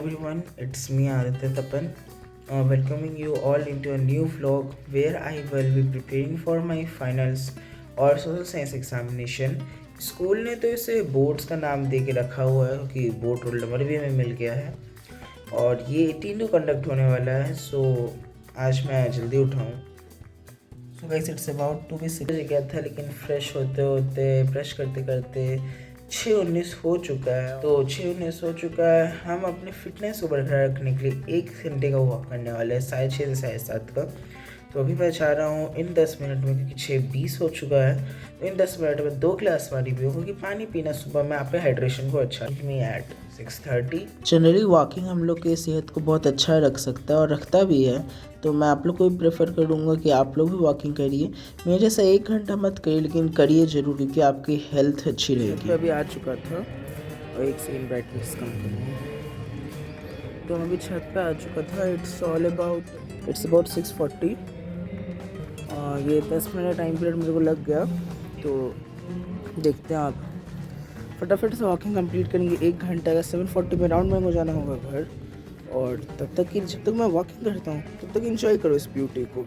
everyone, it's me Aditya Tapan, welcoming you all into a new vlog where I will be preparing for my finals और social science examination. School ने तो इसे boards का नाम दे के रखा हुआ है क्योंकि बोर्ड रोल नंबर भी हमें मिल गया है और ये 18 को कंडक्ट होने वाला है। सो आज मैं जल्दी उठाऊँ। So guys it's about to be 6 बजे गया था, लेकिन फ्रेश होते होते ब्रश करते करते 6:19 हो चुका है। तो 6:19 हो चुका है। हम अपने फिटनेस को बरकरार रखने के लिए 1 घंटे का वॉक करने वाले हैं, 6:30 से 7:30 का। तो अभी मैं चाह रहा हूँ इन 10 मिनट में, क्योंकि 6:20 हो चुका है, तो इन 10 मिनट में 2 गिलास पानी पियो, क्योंकि पानी पीना सुबह में आपके हाइड्रेशन को अच्छा में एट 6:30। जनरली वॉकिंग हम लोग की सेहत को बहुत अच्छा रख सकता है और रखता भी है, तो मैं आप लोग को भी प्रेफर करूँगा कि आप लोग भी वॉकिंग करिए। मेरे जैसा 1 घंटा मत करिए, लेकिन करिए ज़रूर, क्योंकि आपकी हेल्थ अच्छी रहेगी। अभी आ चुका था और 1 सेकंड ब्राइटनेस कम करूँगा। तो मैं अभी छत पे आ चुका था। इट्स अबाउट 6:40 और ये 10 मिनट टाइम पीरियड मेरे को लग गया। तो देखते हैं, आप फटाफट से वॉकिंग कंप्लीट करेंगे। 1 घंटा का 7:40 में राउंड में हो जाना होगा घर। और तब तक कि जब तक मैं वॉकिंग करता हूँ तब तक एंजॉय करो इस ब्यूटी को।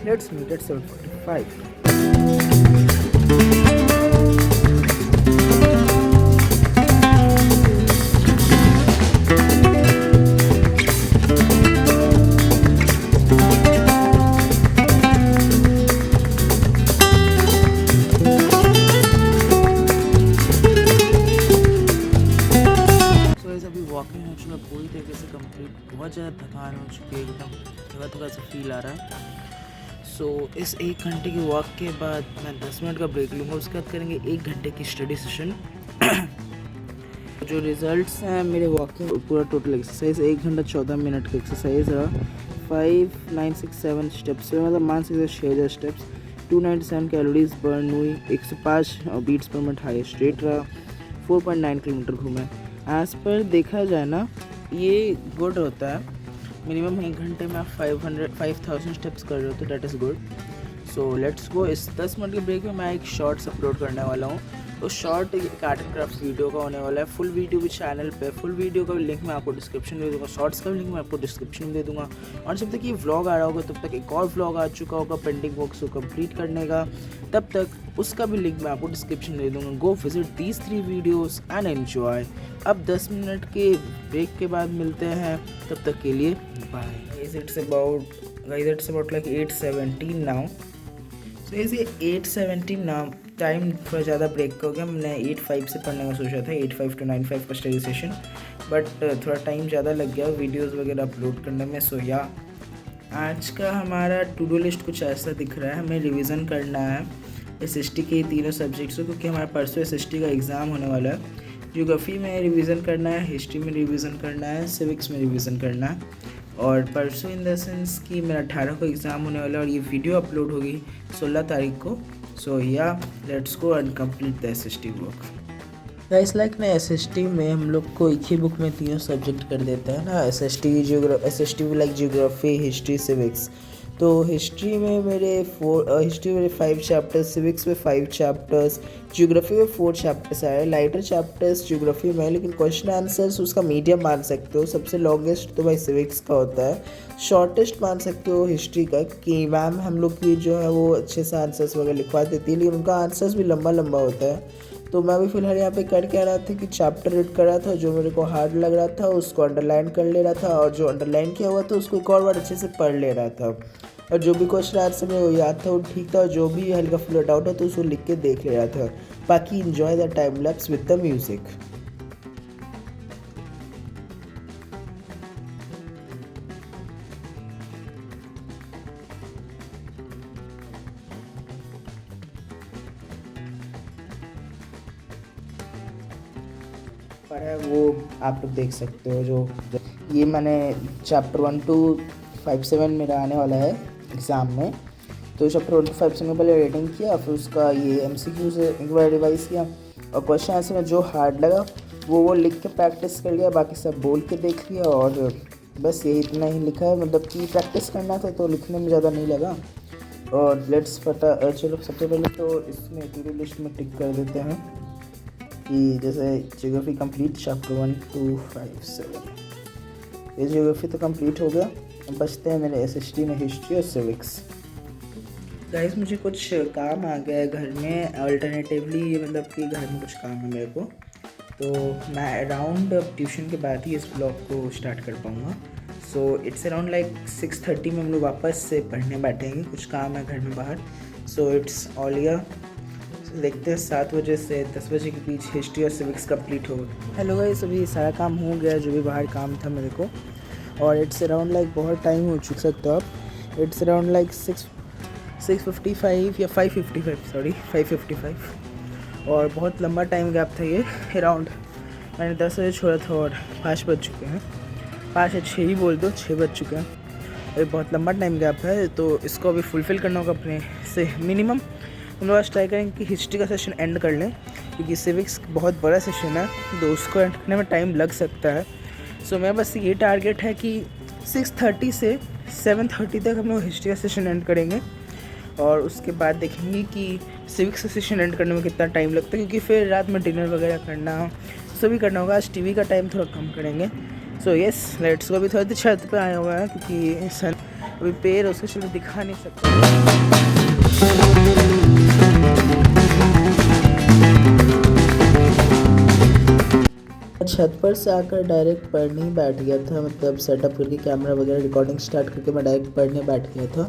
Let's meet at 7:45. अभी वॉकिंग हो चुका पूरी तरीके से कंप्लीट। बहुत ज़्यादा थकान हो चुकी है, एकदम थोड़ा सा फील आ रहा है। सो इस 1 घंटे की वॉक के बाद मैं 10 मिनट का ब्रेक लूँगा। उसके बाद करेंगे 1 घंटे की स्टडी सेशन। जो रिजल्ट्स हैं मेरे वॉकिंग पूरा टोटल एक्सरसाइज 1 घंटा 14 मिनट का एक्सरसाइज रहा। 5967 स्टेप्स, मतलब मान सकते 6000 स्टेप्स। 297 कैलोरीज बर्न हुई। 105 बीट्स पर मिनट हाईएस्ट रेट रहा। 4.9 किलोमीटर घूमे। एज पर देखा जाए ना, ये गुड होता है। मिनिमम 1 घंटे में आप 5000 स्टेप्स कर रहे हो, तो that is good. So let's go. इस 10 मिनट के ब्रेक में मैं एक शॉर्ट्स अपलोड करने वाला हूँ। तो शॉर्ट एक आर्ट एंड क्राफ्ट वीडियो का होने वाला है। फुल वीडियो भी चैनल पे, फुल वीडियो का भी लिंक मैं आपको डिस्क्रिप्शन में दे दूँगा, शॉर्ट्स का भी लिंक मैं आपको डिस्क्रिप्शन में दे दूँगा। और जब तक ये व्लॉग आ रहा होगा तब तक एक और व्लॉग आ चुका होगा पेंडिंग वर्क्स को कंप्लीट करने का, तब तक उसका भी लिंक मैं आपको डिस्क्रिप्शन में दे दूँगा। Go visit these 3 videos and enjoy. अब 10 मिनट के ब्रेक के बाद मिलते हैं, तब तक के लिए bye. It's about like 8:17 now. So ये 8:17 नाउ। टाइम थोड़ा ज़्यादा ब्रेक हो गया। मैंने 8:05 से पढ़ने का सोचा था, 8:05 to 9:05 का स्टडी सेशन, बट थोड़ा टाइम ज़्यादा लग गया वीडियोस वगैरह अपलोड करने में। सो या आज का हमारा टू डू लिस्ट कुछ ऐसा दिख रहा है। हमें रिवीजन करना है SST के तीनों सब्जेक्ट्स को, क्योंकि हमारे परसों SST का एग्ज़ाम होने वाला है। ज्योग्राफी में रिवीजन करना है, हिस्ट्री में रिवीजन करना है, सिविक्स में रिवीजन करना है। और परसों इन द सेंस कि मेरा 18 को एग्ज़ाम होने वाला है और ये वीडियो अपलोड होगी 16 तारीख को। सो या let's go and complete the SST work. Guys like ना SST में हम लोग को एक ही बुक में तीनों सब्जेक्ट कर देता है ना। SST भी लाइक ज्योग्राफी, हिस्ट्री, सिविक्स। तो हिस्ट्री में 5 चैप्टर्स, सिविक्स में 5 चैप्टर्स, ज्योग्राफी में 4 चैप्टर्स आए। लाइटर चैप्टर्स ज्योग्राफी में, लेकिन क्वेश्चन आंसर्स उसका मीडियम मान सकते हो। सबसे लॉन्गेस्ट तो भाई सिविक्स का होता है, शॉर्टेस्ट मान सकते हो हिस्ट्री का, कि मैम हम लोग की जो है वो अच्छे से आंसर्स वगैरह लिखवा देती है, लेकिन उनका आंसर्स भी लंबा लंबा होता है। तो मैं भी फिलहाल यहाँ पे कर क्या रहा था कि चैप्टर रीड कर रहा था, जो मेरे को हार्ड लग रहा था उसको अंडरलाइन कर ले रहा था, और जो अंडरलाइन किया हुआ था उसको एक और बार अच्छे से पढ़ ले रहा था। और जो भी क्वेश्चन आंसर में वो याद था वो ठीक था, और जो भी हल्का फुल्का डाउट है तो उसको लिख के देख ले रहा था। बाकी enjoy the time lapse with the music. है वो आप लोग देख सकते हो। जो ये मैंने चैप्टर 1 to 5-7 मेरा आने वाला है एग्ज़ाम में, तो चैप्टर 1 to 5-7 में पहले रीडिंग किया, फिर उसका ये MCQ से एक बार रिवाइज़ किया, और क्वेश्चन आंसर में जो हार्ड लगा वो लिख के प्रैक्टिस कर लिया, बाकी सब बोल के देख लिया, और बस यही इतना ही लिखा है। मतलब कि प्रैक्टिस करना था तो लिखने में ज़्यादा नहीं लगा। और चलो सबसे पहले तो इसमें टू डू लिस्ट में टिक कर देते हैं कि जैसे ज्योग्राफी कंप्लीट चैप्टर 1 to 5-7, ये ज्योग्राफी तो कंप्लीट हो गया। अब बचते हैं मेरे SST में हिस्ट्री और सिविक्स। गाइस मुझे कुछ काम आ गया है घर में, अल्टरनेटिवली मतलब कि घर में कुछ काम है मेरे को, तो मैं अराउंड ट्यूशन के बाद ही इस ब्लॉग को स्टार्ट कर पाऊँगा। सो इट्स अराउंड लाइक 6:30 में हम लोग वापस से पढ़ने बैठेंगे, कुछ काम है घर में बाहर। सो इट्स ऑल ईयर, देखते हैं 7 बजे से 10 बजे के बीच हिस्ट्री और सिविक्स कंप्लीट हो गया। हेलो गाइस, अभी सारा काम हो गया जो भी बाहर काम था मेरे को, और इट्स अराउंड लाइक बहुत टाइम हो चुका सकता है आप। इट्स अराउंड लाइक 6:55 या 5:55, और बहुत लंबा टाइम गैप था ये। अराउंड मैंने 10 बजे छोड़ा था और 5 बज चुके हैं, 5 या 6 ही बोल दो, 6 बज चुके हैं। ये बहुत लंबा टाइम गैप है, तो इसको अभी फुलफ़िल करना होगा अपने से। मिनिमम हम लोग आज ट्राई करेंगे कि हिस्ट्री का सेशन एंड कर लें, क्योंकि सिविक्स बहुत बड़ा सेशन है तो उसको एंड करने में टाइम लग सकता है। सो मेरा बस ये टारगेट है कि 6:30 से 7:30 तक हम लोग हिस्ट्री का सेशन एंड करेंगे, और उसके बाद देखेंगे कि सिविक्स का सेशन एंड करने में कितना टाइम लगता है, क्योंकि फिर रात में डिनर वगैरह करना सभी करना होगा। आज टीवी का टाइम थोड़ा कम करेंगे। So yes let's go. अभी थोड़ा देर छत पे आया हुआ है क्योंकि सन अभी पैर उसके चलो दिखा नहीं सकता। छत पर से आकर डायरेक्ट पढ़ने ही बैठ गया था, मतलब सेटअप करके कैमरा वगैरह रिकॉर्डिंग स्टार्ट करके मैं डायरेक्ट पढ़ने बैठ गया था,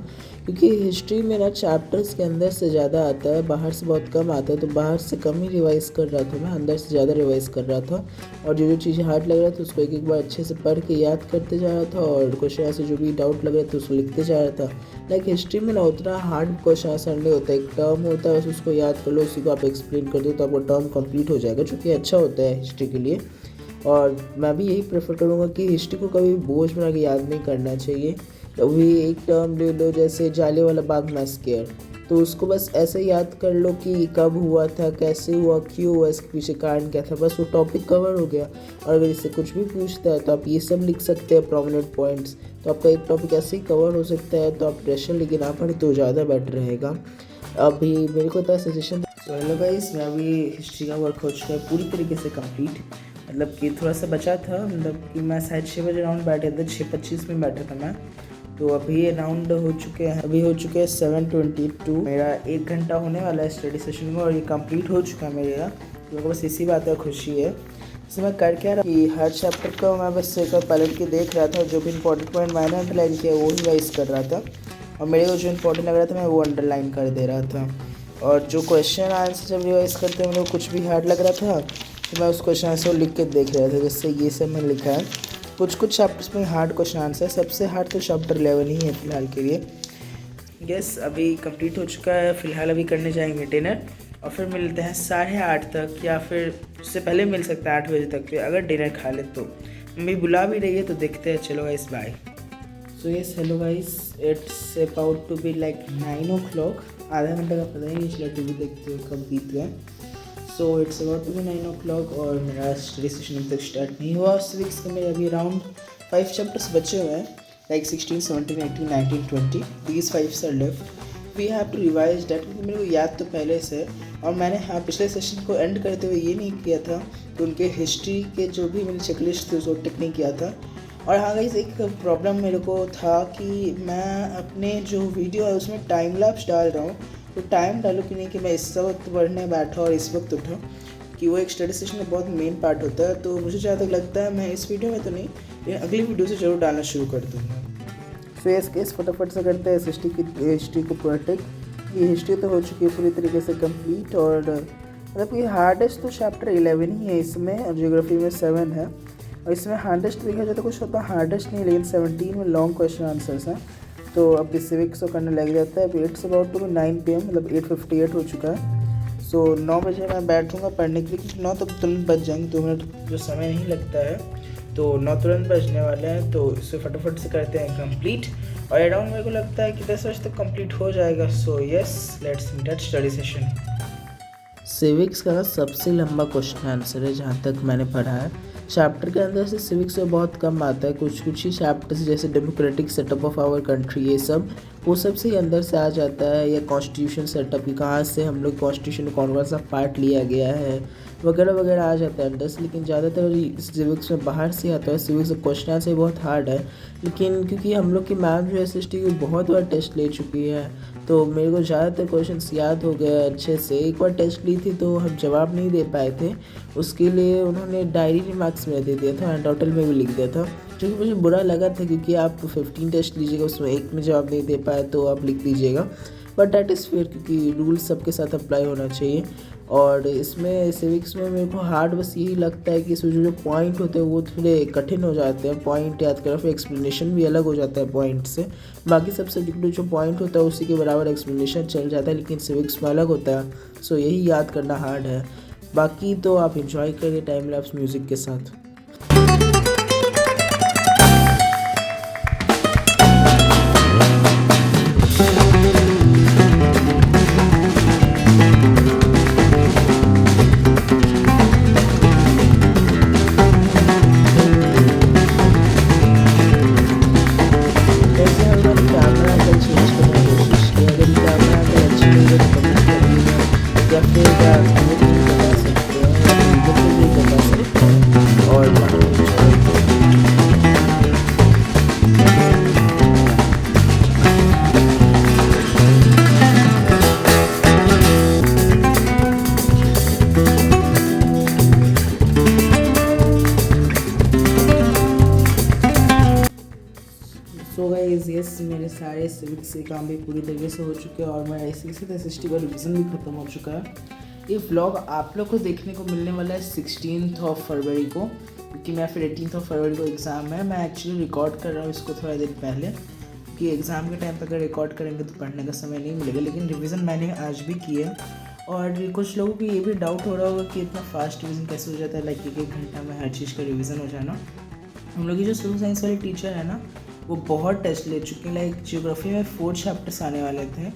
क्योंकि हिस्ट्री मेरा चैप्टर्स के अंदर से ज़्यादा आता है, बाहर से बहुत कम आता है, तो बाहर से कम ही रिवाइज़ कर रहा था मैं, अंदर से ज़्यादा रिवाइज़ कर रहा था। और जो जो चीज़ें हार्ड लग रहा था उसको एक एक बार अच्छे से पढ़ के याद करते जा रहा था, और क्वेश्चन ऐसे जो भी डाउट लग रहा था उसको लिखते जा रहा था। लाइक हिस्ट्री में ना उतना हार्ड क्वेश्चन आंसर नहीं होता, एक टर्म होता है बस उसको याद कर लो, उसी को आप एक्सप्लेन कर दो तो आपका टर्म कंप्लीट हो जाएगा, जो कि अच्छा होता है हिस्ट्री के लिए। और मैं भी यही प्रेफर करूँगा कि हिस्ट्री को कभी बोझ बना के याद नहीं करना चाहिए। अभी एक टर्म ले लो जैसे जालियांवाला बाग मैसेकर, तो उसको बस ऐसे याद कर लो कि कब हुआ था, कैसे हुआ, क्यों हुआ, इसके पीछे कारण क्या था, बस वो टॉपिक कवर हो गया। और अगर इससे कुछ भी पूछता है तो आप ये सब लिख सकते हैं प्रोमिनेंट पॉइंट्स, तो आपका एक टॉपिक ऐसे ही कवर हो सकता है। तो आप प्रेशर लेके ना पढ़े तो ज़्यादा बेटर रहेगा। अभी मेरे को इतना सजेशन। हेलो गाइस, मैं अभी हिस्ट्री का वर्क हो चुका है पूरी तरीके से कंप्लीट, मतलब कि थोड़ा सा बचा था, मतलब कि मैं शायद 6 बजे राउंड बैठा था, 6:25 में बैठा था मैं, तो अभी राउंड हो चुके हैं, अभी हो चुके हैं 7:22। मेरा 1 घंटा होने वाला है स्टडी सेशन में, और ये कंप्लीट हो चुका है मेरा, तो मेरे को बस इसी बात का खुशी है। जैसे मैं कर क्या रहा कि हर चैप्टर को मैं बस एक पलट के देख रहा था, जो भी इंपॉर्टेंट पॉइंट मैंने अंडरलाइन किया वो रिवाइज कर रहा था, और मेरे को जो इंपॉर्टेंट लग रहा था मैं वो अंडरलाइन कर दे रहा था। और जो क्वेश्चन आंसर जब रिवाइज करते हैं मेरे को कुछ भी हार्ड लग रहा था तो मैं उस क्वेश्चन आंसर को लिख के देख रहा था, जैसे ये सब मैंने लिखा है। कुछ चैप्टर्स में हार्ड क्वेश्चन आंसर, सबसे हार्ड तो चैप्टर 11 ही है फ़िलहाल के लिए। यस अभी कंप्लीट हो चुका है, फ़िलहाल अभी करने जाएंगे डिनर, और फिर मिलते हैं 8:30 तक, या फिर उससे पहले मिल सकता है 8 बजे तक फिर अगर डिनर खा ले तो। मम्मी बुला भी रही है तो देखते हैं। चलो guys bye. So yes hello guys, it's about to be like 9 o'clock, आधा घंटे का पता ही नहीं चला टीवी देखते हुए कब बीत गया। So it's about to be 9 o'clock, और मेरा स्टडी सेशन अभी तक स्टार्ट नहीं हुआ। सिविक्स के मेरे अभी अराउंड 5 चैप्टर्स बचे हुए हैं, like 16, 17, 18, 19, 20. These 5 are left. We have to revise that, क्योंकि मेरे को याद तो पहले से है। और मैंने हाँ पिछले सेशन को एंड करते हुए ये नहीं किया था कि उनके हिस्ट्री के जो भी मेरी चेकलिस्ट थी उसको टिक नहीं किया था। और हाँ गाइस, एक प्रॉब्लम मेरे को था कि मैं अपने जो वीडियो है उसमें टाइम लैप्स डाल रहा हूँ, तो टाइम डालूँ कि नहीं कि मैं इस वक्त पढ़ने बैठा और इस वक्त उठा, कि वो एक स्टडी सेशन में बहुत मेन पार्ट होता है। तो मुझे जहाँ तक लगता है मैं इस वीडियो में तो नहीं, लेकिन अगली वीडियो से ज़रूर डालना शुरू कर दूँगा। सो इस केस फटाफट से करते हैं हिस्ट्री को पूरा टिक। ये हिस्ट्री तो हो चुकी है पूरी तरीके से कंप्लीट। और मतलब ये हार्डेस्ट तो चैप्टर 11 ही है इसमें, और ज्योग्राफी में 7 है। और इसमें हार्डेस्ट देखा जाए तो कुछ होता हार्डेस्ट नहीं, लेकिन 17 में लॉन्ग क्वेश्चन आंसर्स हैं। तो अब सिविक्स को करने लग जाता है। अभी इट्स अबाउट टू 9 PM, मतलब 8:58 हो चुका है। सो 9 बजे मैं बैठूँगा पढ़ने के लिए, क्योंकि 9 तक तुरंत बज जाएंगे, 2 मिनट जो समय नहीं लगता है, तो 9 तुरंत बजने वाले हैं। तो इसे फटाफट से करते हैं कंप्लीट। और अराउंड मेरे को लगता है कि 10 बजे तक कंप्लीट हो जाएगा। So yes, let's meet at study session. Civics का सबसे लंबा क्वेश्चन आंसर है जहाँ तक मैंने पढ़ा है। चैप्टर के अंदर से सिविक्स में बहुत कम आता है, कुछ ही चैप्टर्स जैसे democratic setup of our country, ये सब वो सब से ही अंदर से आ जाता है, या कॉन्स्टिट्यूशन सेटअप की कहाँ से हम लोग कॉन्स्टिट्यूशन कौन सा पार्ट लिया गया है वगैरह वगैरह आ जाता है अंदर से। लेकिन ज़्यादातर सिविक्स में बाहर से आता है। सिविक्स का क्वेश्चन आंसर बहुत हार्ड है, लेकिन क्योंकि हम लोग की मैम जो है SST की बहुत बार टेस्ट ले चुकी है, तो मेरे को ज़्यादातर क्वेश्चंस याद हो गए अच्छे से। एक बार टेस्ट ली थी तो हम जवाब नहीं दे पाए थे, उसके लिए उन्होंने डायरी रिमार्क्स में दे दिया था, हैंड आउटल में भी लिख दिया था, जो कि मुझे बुरा लगा था, क्योंकि आप 15 टेस्ट लीजिएगा उसमें एक में जवाब नहीं दे पाए तो आप लिख दीजिएगा। बट डैट इज़ फेयर, क्योंकि रूल्स सबके साथ अप्लाई होना चाहिए। और इसमें सिविक्स में मेरे को हार्ड बस यही लगता है कि इसमें जो पॉइंट होते हैं वो थोड़े कठिन हो जाते हैं। पॉइंट याद करो, फिर एक्सप्लेनेशन भी अलग हो जाता है पॉइंट से। बाकी सब सब्जेक्ट में जो पॉइंट होता है उसी के बराबर एक्सप्लेनेशन चल जाता है, लेकिन सिविक्स में अलग होता है। सो यही याद करना हार्ड है। बाकी तो आप इंजॉय करिए टाइम लैप्स म्यूज़िक के साथ। सो गाइस, यस मेरे सारे सिविक्स के काम भी पूरी तरीके से हो चुके हैं, और मेरा इसी से SST का रिवीजन भी ख़त्म हो चुका है। ये व्लॉग आप लोग को देखने को मिलने वाला है 16 फरवरी को, क्योंकि मैं फिर 18 फरवरी को एग्ज़ाम है। मैं एक्चुअली रिकॉर्ड कर रहा हूँ इसको थोड़ा देर पहले, क्योंकि एग्ज़ाम के टाइम पर अगर रिकॉर्ड करेंगे तो पढ़ने का समय नहीं मिलेगा। लेकिन रिवीजन मैंने आज भी किया। और कुछ लोगों को ये भी डाउट हो रहा होगा कि इतना फास्ट रिवीजन कैसे हो जाता है, लाइक 1 घंटा में हर चीज़ का रिवीजन हो जाना। हम लोग की जो सोशल साइंस वाले टीचर है ना, वो बहुत टेस्ट ले चुके हैं। लाइक ज्योग्राफी में 4 चैप्टर्स आने वाले थे,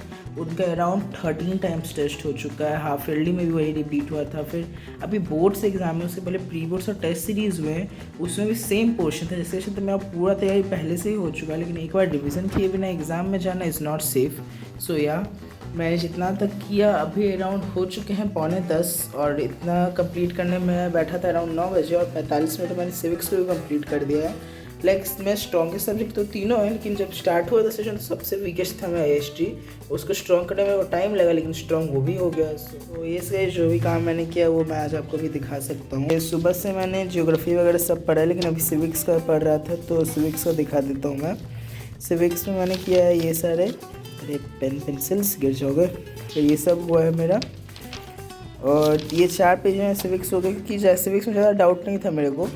उनका अराउंड 13 टाइम्स टेस्ट हो चुका है। हाफ ईयरली में भी वही रिपीट हुआ था। फिर अभी बोर्ड्स एग्जाम में, उससे पहले प्री बोर्ड्स और टेस्ट सीरीज़ हुए, उसमें भी सेम पोर्शन था। जैसे तो मेरा पूरा तैयारी पहले से ही हो चुका है, लेकिन एक बार रिविज़न किए बिना एग्ज़ाम में जाना इज़ नॉट सेफ़। सो या मैंने जितना तक किया अभी अराउंड हो चुके हैं 9:45, और इतना कंप्लीट करने में बैठा था अराउंड 9 बजे, और 45 मिनट मैंने सिविक्स को भी कंप्लीट कर दिया है। लाइक मैं स्ट्रॉन्गेस्ट सब्जेक्ट तो तीनों है, लेकिन जब स्टार्ट हुआ था सेशन तो सबसे वीकेस्ट था मैं हिस्ट्री। उसको स्ट्रॉन्ग करने में टाइम लगा, लेकिन स्ट्रॉन्ग वो भी हो गया। तो ये से जो भी काम मैंने किया वो मैं आज आपको भी दिखा सकता हूँ। सुबह से मैंने ज्योग्राफी वगैरह सब पढ़ा है, लेकिन अभी सिविक्स का पढ़ रहा था, तो सिविक्स का दिखा देता हूँ मैं। सिविक्स में मैंने किया है ये सारे, अरे पेंसिल्स गिर जाओगे, तो ये सब हुआ है मेरा। और ये 4 पेज में सिविक्स हो गए, क्योंकि सिविक्स में ज़्यादा डाउट नहीं था मेरे को।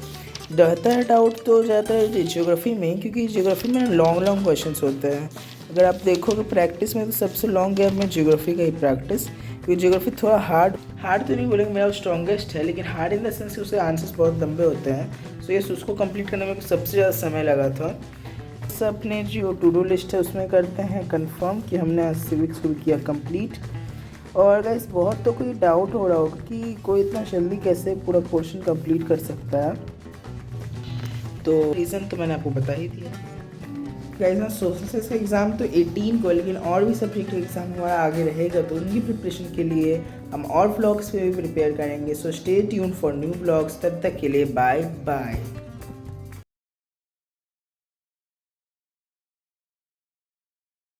रहता है डाउट तो ज़्यादातर ज्योग्राफी में, क्योंकि ज्योग्राफी में लॉन्ग क्वेश्चंस होते हैं। अगर आप देखोगे प्रैक्टिस में तो सबसे लॉन्ग गैप में ज्योग्राफी का ही प्रैक्टिस, क्योंकि ज्योग्राफी थोड़ा हार्ड तो नहीं बोलेंगे मेरा स्ट्रॉन्गेस्ट है, लेकिन हार्ड इन द सेंस कि उसके आंसर्स बहुत लंबे होते हैं। सो ये उसको कंप्लीट करने में सबसे ज़्यादा समय लगा था। अपने जो टू डू लिस्ट है उसमें करते हैं कंफर्म कि हमने आज सिविक्स को किया कंप्लीट। और गाइस बहुत तो कोई डाउट हो रहा होगा कि कोई इतना जल्दी कैसे पूरा पोर्शन कंप्लीट कर सकता है, तो रीज़न तो मैंने आपको बता ही दिया। गाइस ना सोशल साइंस का एग्ज़ाम तो 18 को, लेकिन और भी सब्जेक्ट का एग्ज़ाम हमारा आगे रहेगा, तो उनकी प्रिपरेशन के लिए हम और व्लॉग्स पे भी प्रिपेयर करेंगे। So stay tune for new vlogs. तब तक के लिए बाय बाय।